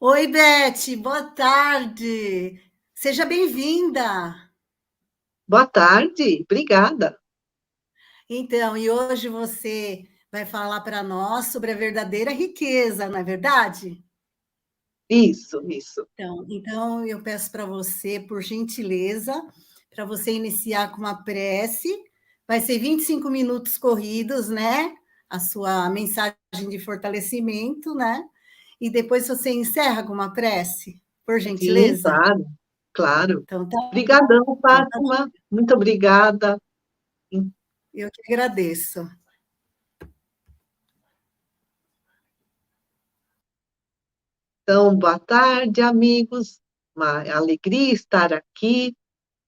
Oi, Beth, boa tarde. Seja bem-vinda. Boa tarde, obrigada. Então, e hoje você vai falar para nós sobre a verdadeira riqueza, não é verdade? Isso. Então eu peço para você, por gentileza, para você iniciar com uma prece. Vai ser 25 minutos corridos, né? A sua mensagem de fortalecimento, né? E depois você encerra com uma prece, por Sim, gentileza. claro, claro. Então, tá, Obrigadão, então tá. Fátima. Muito obrigada. Eu que agradeço. Então, boa tarde, amigos. Uma alegria estar aqui.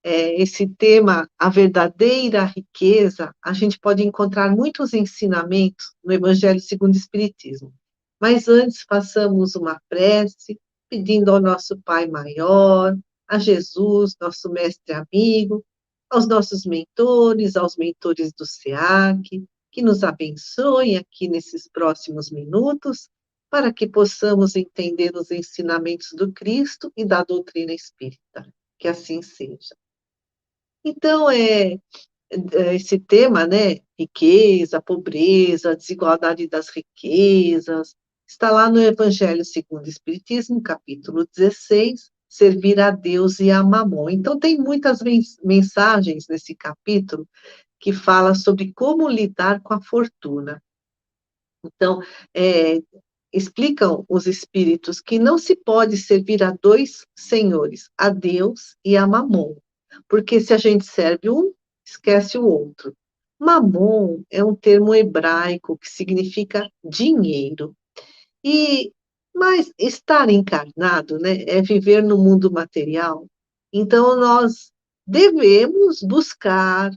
Esse tema, a verdadeira riqueza, a gente pode encontrar muitos ensinamentos no Evangelho segundo o Espiritismo. Mas antes, façamos uma prece, pedindo ao nosso Pai Maior, a Jesus, nosso mestre amigo, aos nossos mentores, aos mentores do SEAC, que nos abençoem aqui nesses próximos minutos, para que possamos entender os ensinamentos do Cristo e da doutrina espírita. Que assim seja. Então, esse tema, né, riqueza, pobreza, desigualdade das riquezas, está lá no Evangelho segundo o Espiritismo, capítulo 16, servir a Deus e a Mamon. Então, tem muitas mensagens nesse capítulo que fala sobre como lidar com a fortuna. Então, é, explicam os espíritos que não se pode servir a dois senhores, a Deus e a Mamon, porque se a gente serve um, esquece o outro. Mamon é um termo hebraico que significa dinheiro. E mas estar encarnado, né, é viver no mundo material. Então nós devemos buscar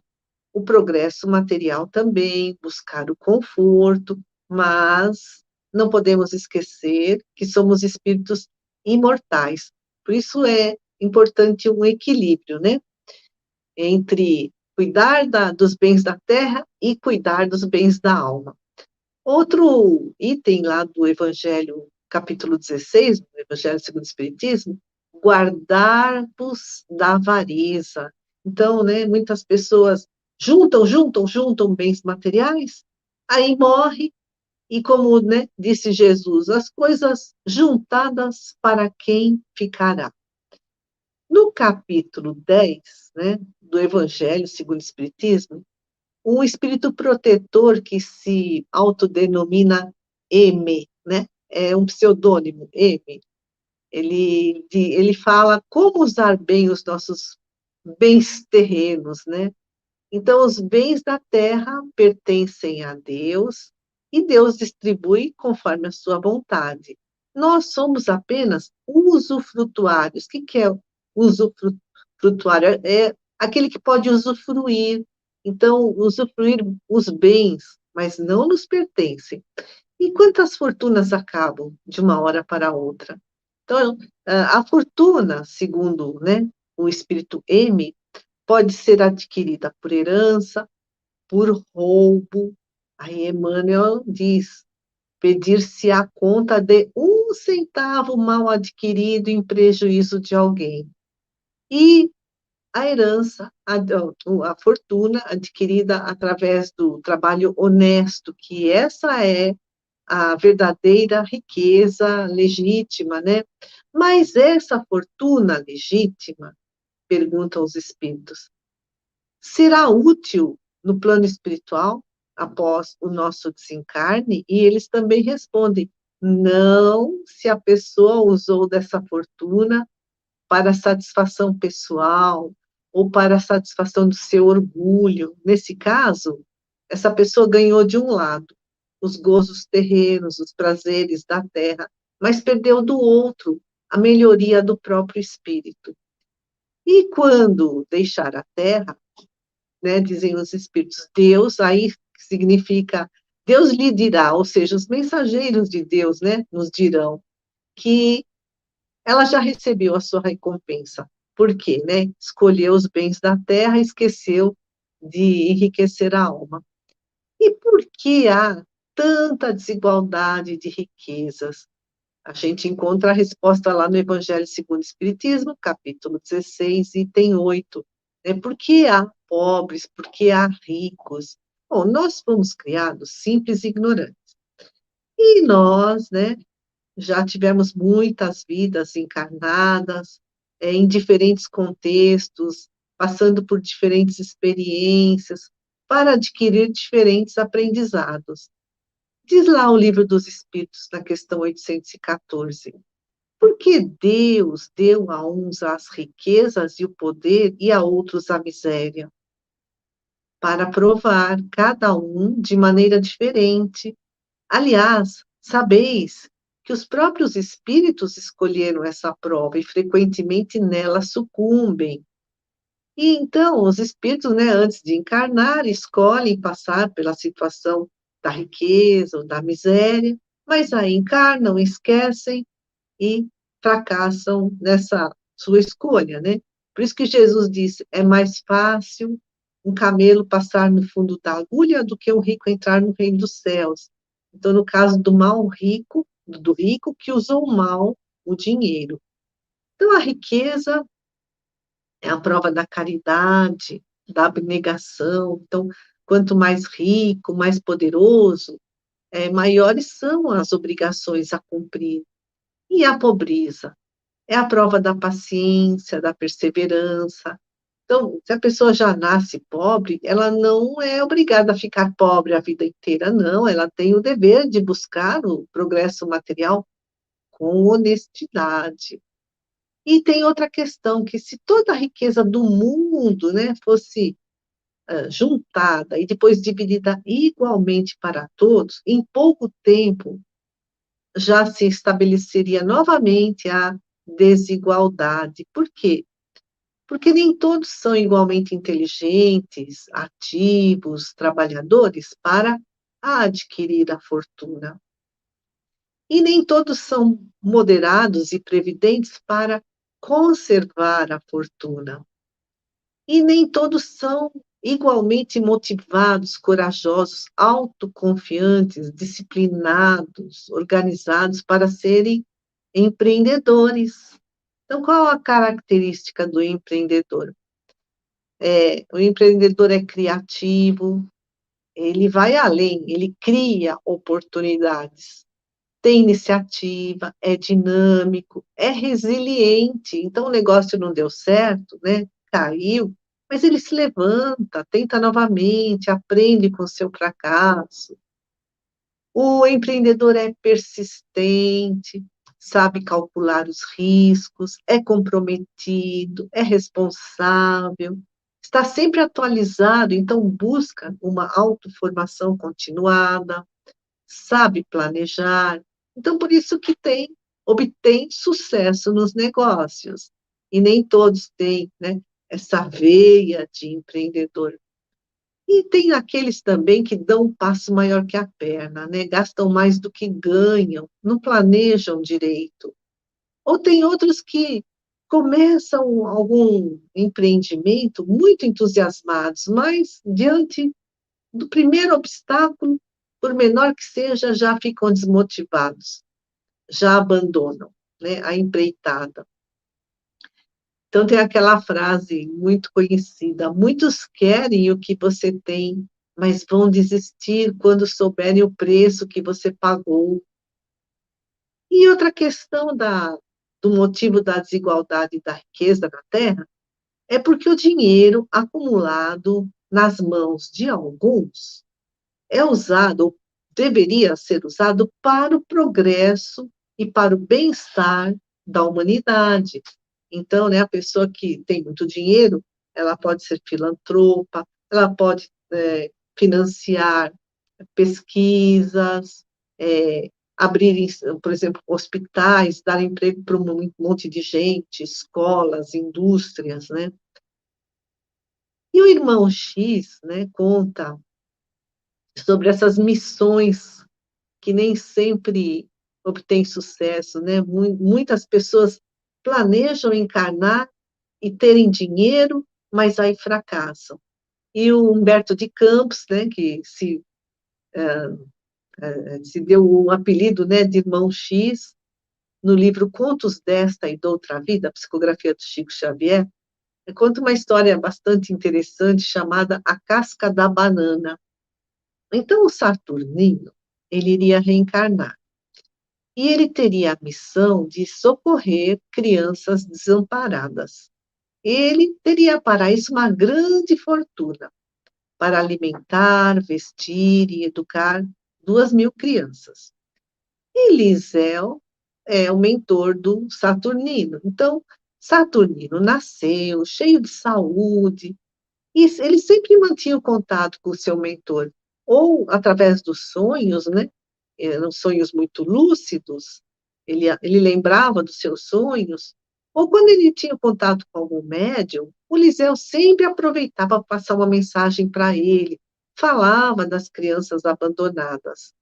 o progresso material também, buscar o conforto, mas não podemos esquecer que somos espíritos imortais. Por isso é importante um equilíbrio, né? Entre cuidar dos bens da terra e cuidar dos bens da alma. Outro item lá do Evangelho, capítulo 16, do Evangelho segundo o Espiritismo, guardar-vos da avareza. Então, né, muitas pessoas juntam bens materiais, aí morre, e como, né, disse Jesus, as coisas juntadas para quem ficará. No capítulo 10, né, do Evangelho segundo o Espiritismo, um espírito protetor que se autodenomina M, né? É um pseudônimo, M. Ele fala como usar bem os nossos bens terrenos, né? Então, os bens da terra pertencem a Deus e Deus distribui conforme a sua vontade. Nós somos apenas usufrutuários. O que é usufrutuário? É aquele que pode usufruir. Então, usufruir os bens, mas não nos pertencem. E quantas fortunas acabam de uma hora para outra? Então, a fortuna, segundo, né, o espírito M, pode ser adquirida por herança, por roubo. Aí Emmanuel diz: pedir-se a conta de um centavo mal adquirido em prejuízo de alguém. E a herança, a fortuna adquirida através do trabalho honesto, que essa é a verdadeira riqueza legítima, né? Mas essa fortuna legítima, perguntam os espíritos, será útil no plano espiritual após o nosso desencarne? E eles também respondem: não, se a pessoa usou dessa fortuna para satisfação pessoal ou para a satisfação do seu orgulho. Nesse caso, essa pessoa ganhou de um lado os gozos terrenos, os prazeres da terra, mas perdeu do outro a melhoria do próprio espírito. E quando deixar a terra, né, dizem os espíritos, Deus, aí significa, Deus lhe dirá, ou seja, os mensageiros de Deus, né, nos dirão que ela já recebeu a sua recompensa. Por quê, né? Escolheu os bens da terra e esqueceu de enriquecer a alma. E por que há tanta desigualdade de riquezas? A gente encontra a resposta lá no Evangelho segundo o Espiritismo, capítulo 16, item 8. Por que há pobres? Por que há ricos? Bom, nós fomos criados simples e ignorantes. E nós, né, já tivemos muitas vidas encarnadas, em diferentes contextos, passando por diferentes experiências, para adquirir diferentes aprendizados. Diz lá o Livro dos Espíritos, na questão 814. Por que Deus deu a uns as riquezas e o poder e a outros a miséria? Para provar cada um de maneira diferente. Aliás, sabeis que os próprios espíritos escolheram essa prova e frequentemente nela sucumbem. E então, os espíritos, né, antes de encarnar, escolhem passar pela situação da riqueza ou da miséria, mas aí encarnam, esquecem e fracassam nessa sua escolha, né? Por isso que Jesus disse, é mais fácil um camelo passar no fundo da agulha do que um rico entrar no reino dos céus. Então, no caso do mal rico, do rico que usou mal o dinheiro. Então, a riqueza é a prova da caridade, da abnegação. Então, quanto mais rico, mais poderoso, maiores são as obrigações a cumprir. E a pobreza? É a prova da paciência, da perseverança. Então, se a pessoa já nasce pobre, ela não é obrigada a ficar pobre a vida inteira, não. Ela tem o dever de buscar o progresso material com honestidade. E tem outra questão, que se toda a riqueza do mundo, né, fosse juntada e depois dividida igualmente para todos, em pouco tempo já se estabeleceria novamente a desigualdade. Por quê? Porque nem todos são igualmente inteligentes, ativos, trabalhadores para adquirir a fortuna. E nem todos são moderados e previdentes para conservar a fortuna. E nem todos são igualmente motivados, corajosos, autoconfiantes, disciplinados, organizados para serem empreendedores. Então, qual a característica do empreendedor? O empreendedor é criativo, ele vai além, ele cria oportunidades, tem iniciativa, é dinâmico, é resiliente. Então, o negócio não deu certo, né? Caiu, mas ele se levanta, tenta novamente, aprende com o seu fracasso. O empreendedor é persistente, sabe calcular os riscos, é comprometido, é responsável, está sempre atualizado, então busca uma autoformação continuada, sabe planejar. Então, por isso que obtém sucesso nos negócios. E nem todos têm, né, essa veia de empreendedor. E tem aqueles também que dão um passo maior que a perna, né? Gastam mais do que ganham, não planejam direito. Ou tem outros que começam algum empreendimento muito entusiasmados, mas diante do primeiro obstáculo, por menor que seja, já ficam desmotivados, já abandonam, né, a empreitada. Então, tem aquela frase muito conhecida: muitos querem o que você tem, mas vão desistir quando souberem o preço que você pagou. E outra questão do motivo da desigualdade da riqueza na Terra é porque o dinheiro acumulado nas mãos de alguns é usado, ou deveria ser usado, para o progresso e para o bem-estar da humanidade. Então, né, a pessoa que tem muito dinheiro, ela pode ser filantropa, ela pode financiar pesquisas, abrir, por exemplo, hospitais, dar emprego para um monte de gente, escolas, indústrias, né? E o irmão X, né, conta sobre essas missões que nem sempre obtêm sucesso, né? Muitas pessoas planejam encarnar e terem dinheiro, mas aí fracassam. E o Humberto de Campos, né, que se deu o apelido, né, de Irmão X, no livro Contos desta e d'Outra Vida, a psicografia do Chico Xavier, conta uma história bastante interessante chamada A Casca da Banana. Então, o Saturnino, ele iria reencarnar. E ele teria a missão de socorrer crianças desamparadas. Ele teria para isso uma grande fortuna, para alimentar, vestir e educar 2.000 crianças. E Lisel é o mentor do Saturnino. Então, Saturnino nasceu cheio de saúde, e ele sempre mantinha o contato com o seu mentor, ou através dos sonhos, né? Eram sonhos muito lúcidos, ele lembrava dos seus sonhos, ou quando ele tinha contato com algum médium, o Liseu sempre aproveitava para passar uma mensagem para ele, falava das crianças abandonadas.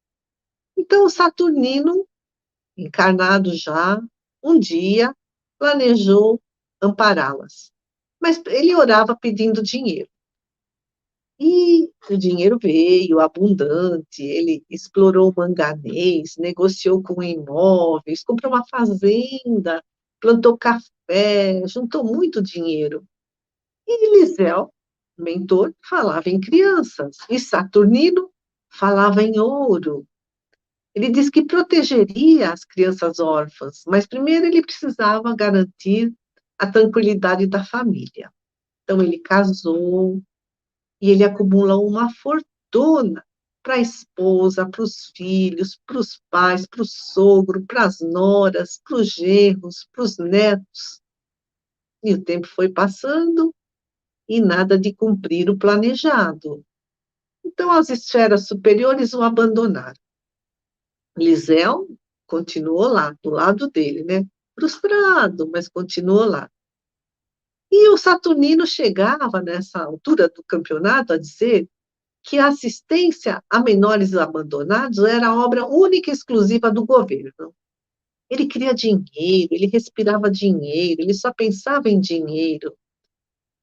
Então, o Saturnino, encarnado já, um dia, planejou ampará-las. Mas ele orava pedindo dinheiro. E o dinheiro veio abundante, ele explorou o manganês, negociou com imóveis, comprou uma fazenda, plantou café, juntou muito dinheiro. E Lisel, mentor, falava em crianças, e Saturnino falava em ouro. Ele disse que protegeria as crianças órfãs, mas primeiro ele precisava garantir a tranquilidade da família. Então ele casou, e ele acumulou uma fortuna para a esposa, para os filhos, para os pais, para o sogro, para as noras, para os genros, para os netos. E o tempo foi passando e nada de cumprir o planejado. Então, as esferas superiores o abandonaram. Lisel continuou lá, do lado dele, né? Frustrado, mas continuou lá. E o Saturnino chegava, nessa altura do campeonato, a dizer que a assistência a menores abandonados era obra única e exclusiva do governo. Ele queria dinheiro, ele respirava dinheiro, ele só pensava em dinheiro.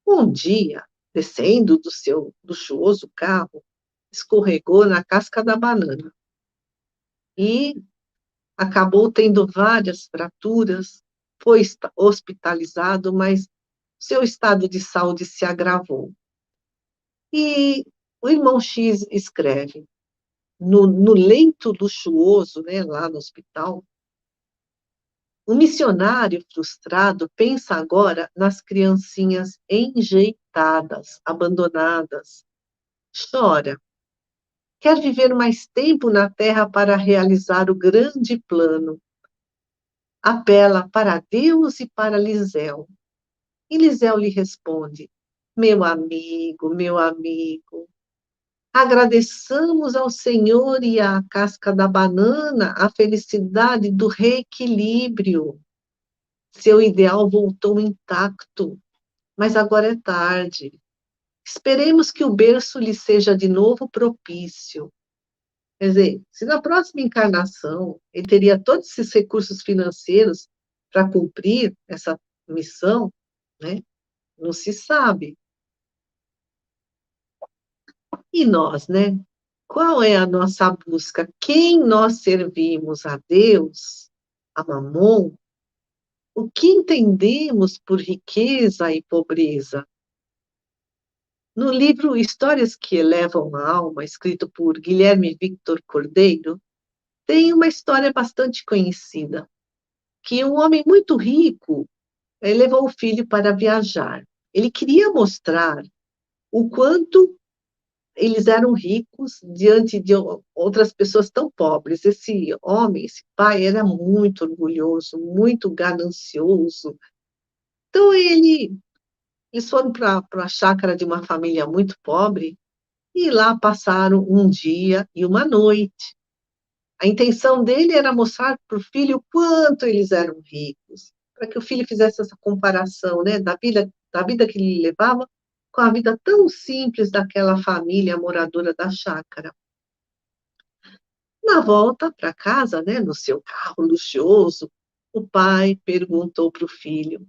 Um dia, descendo do seu luxuoso carro, escorregou na casca da banana e acabou tendo várias fraturas, foi hospitalizado, mas seu estado de saúde se agravou. E o irmão X escreve: no leito luxuoso, né, lá no hospital, o missionário frustrado pensa agora nas criancinhas enjeitadas, abandonadas. Chora. Quer viver mais tempo na terra para realizar o grande plano. Apela para Deus e para Lisel. E Lisel lhe responde: meu amigo, agradeçamos ao Senhor e à casca da banana a felicidade do reequilíbrio. Seu ideal voltou intacto, mas agora é tarde. Esperemos que o berço lhe seja de novo propício. Quer dizer, se na próxima encarnação ele teria todos esses recursos financeiros para cumprir essa missão, né? Não se sabe. E nós, né? Qual é a nossa busca? Quem nós servimos? A Deus? A Mamon? O que entendemos por riqueza e pobreza? No livro Histórias que Elevam a Alma, escrito por Guilherme Victor Cordeiro, tem uma história bastante conhecida, que um homem muito rico levou o filho para viajar. Ele queria mostrar o quanto eles eram ricos diante de outras pessoas tão pobres. Esse homem, esse pai, era muito orgulhoso, muito ganancioso. Então, eles foram para a chácara de uma família muito pobre e lá passaram um dia e uma noite. A intenção dele era mostrar para o filho o quanto eles eram ricos, para que o filho fizesse essa comparação, né, da vida que ele levava com a vida tão simples daquela família moradora da chácara. Na volta para casa, né, no seu carro luxuoso, o pai perguntou para o filho: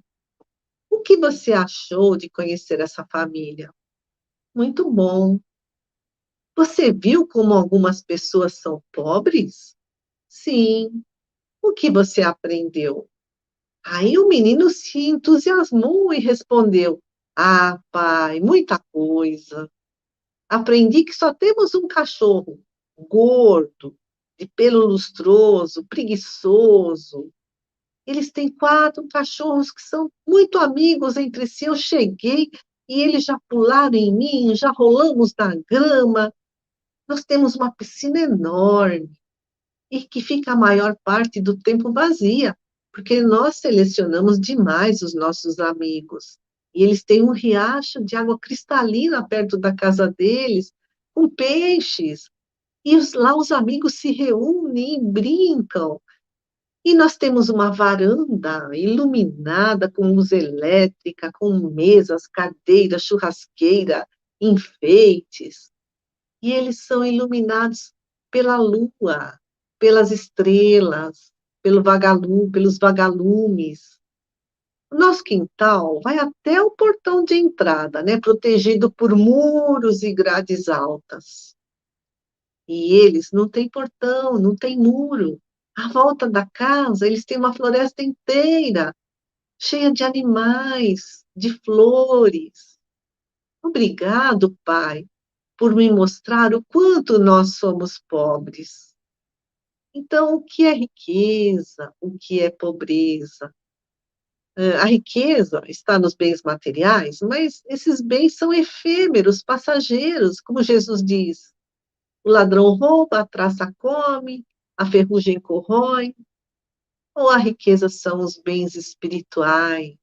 o que você achou de conhecer essa família? Muito bom. Você viu como algumas pessoas são pobres? Sim. O que você aprendeu? Aí o menino se entusiasmou e respondeu: Ah, pai, muita coisa. Aprendi que só temos um cachorro, gordo, de pelo lustroso, preguiçoso. Eles têm 4 cachorros que são muito amigos entre si. Eu cheguei e eles já pularam em mim, já rolamos na grama. Nós temos uma piscina enorme e que fica a maior parte do tempo vazia, porque nós selecionamos demais os nossos amigos. E eles têm um riacho de água cristalina perto da casa deles, com peixes. E lá os amigos se reúnem e brincam. E nós temos uma varanda iluminada com luz elétrica, com mesas, cadeiras, churrasqueira, enfeites. E eles são iluminados pela lua, pelas estrelas, pelos vagalumes. O nosso quintal vai até o portão de entrada, né, protegido por muros e grades altas. E eles não têm portão, não têm muro. À volta da casa, eles têm uma floresta inteira, cheia de animais, de flores. Obrigado, pai, por me mostrar o quanto nós somos pobres. Então, o que é riqueza? O que é pobreza? A riqueza está nos bens materiais, mas esses bens são efêmeros, passageiros, como Jesus diz. O ladrão rouba, a traça come, a ferrugem corrói. Ou a riqueza são os bens espirituais?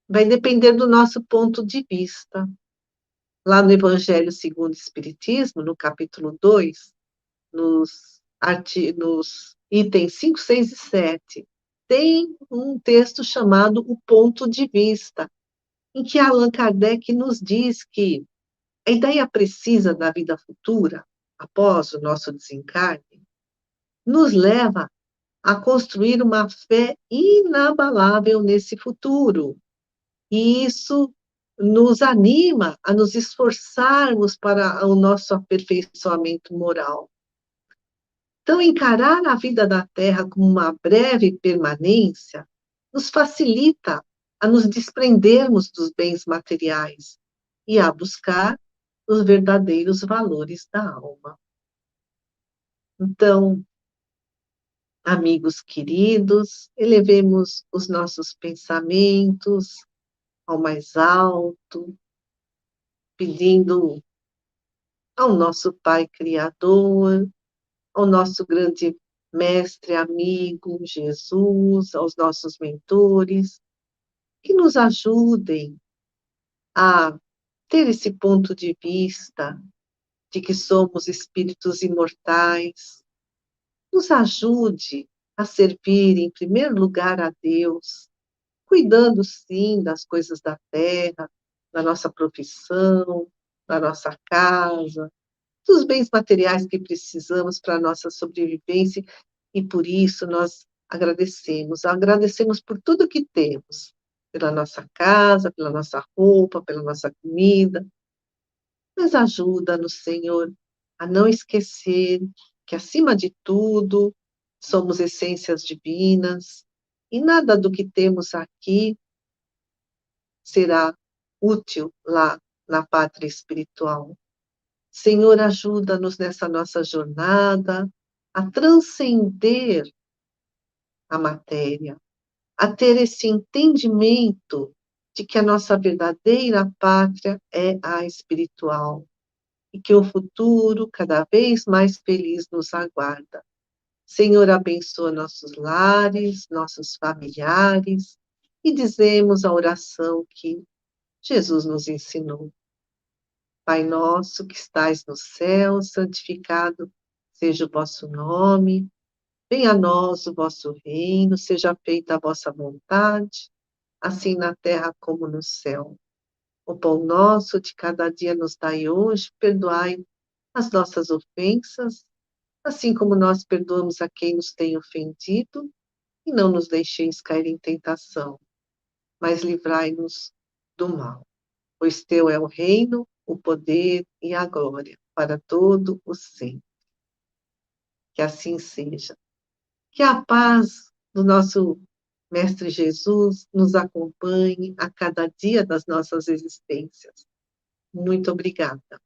Vai depender do nosso ponto de vista. Lá no Evangelho segundo o Espiritismo, no capítulo 2, nos itens 5, 6 e 7, tem um texto chamado O Ponto de Vista, em que Allan Kardec nos diz que a ideia precisa da vida futura, após o nosso desencarne, nos leva a construir uma fé inabalável nesse futuro. E isso nos anima a nos esforçarmos para o nosso aperfeiçoamento moral. Então, encarar a vida da Terra como uma breve permanência nos facilita a nos desprendermos dos bens materiais e a buscar os verdadeiros valores da alma. Então, amigos queridos, elevemos os nossos pensamentos ao mais alto, pedindo ao nosso Pai Criador, ao nosso grande mestre, amigo, Jesus, aos nossos mentores, que nos ajudem a ter esse ponto de vista de que somos espíritos imortais, nos ajude a servir, em primeiro lugar, a Deus, cuidando, sim, das coisas da terra, da nossa profissão, da nossa casa, dos bens materiais que precisamos para a nossa sobrevivência, e por isso nós agradecemos por tudo que temos, pela nossa casa, pela nossa roupa, pela nossa comida, mas ajuda-nos, Senhor, a não esquecer que, acima de tudo, somos essências divinas, e nada do que temos aqui será útil lá na pátria espiritual. Senhor, ajuda-nos nessa nossa jornada a transcender a matéria, a ter esse entendimento de que a nossa verdadeira pátria é a espiritual e que o futuro cada vez mais feliz nos aguarda. Senhor, abençoa nossos lares, nossos familiares e dizemos a oração que Jesus nos ensinou. Pai nosso que estais no céu, santificado seja o vosso nome. Venha a nós o vosso reino, seja feita a vossa vontade, assim na terra como no céu. O pão nosso de cada dia nos dai hoje, perdoai as nossas ofensas, assim como nós perdoamos a quem nos tem ofendido, e não nos deixeis cair em tentação, mas livrai-nos do mal. Pois teu é o reino, o poder e a glória, para todo o sempre. Que assim seja. Que a paz do nosso Mestre Jesus nos acompanhe a cada dia das nossas existências. Muito obrigada.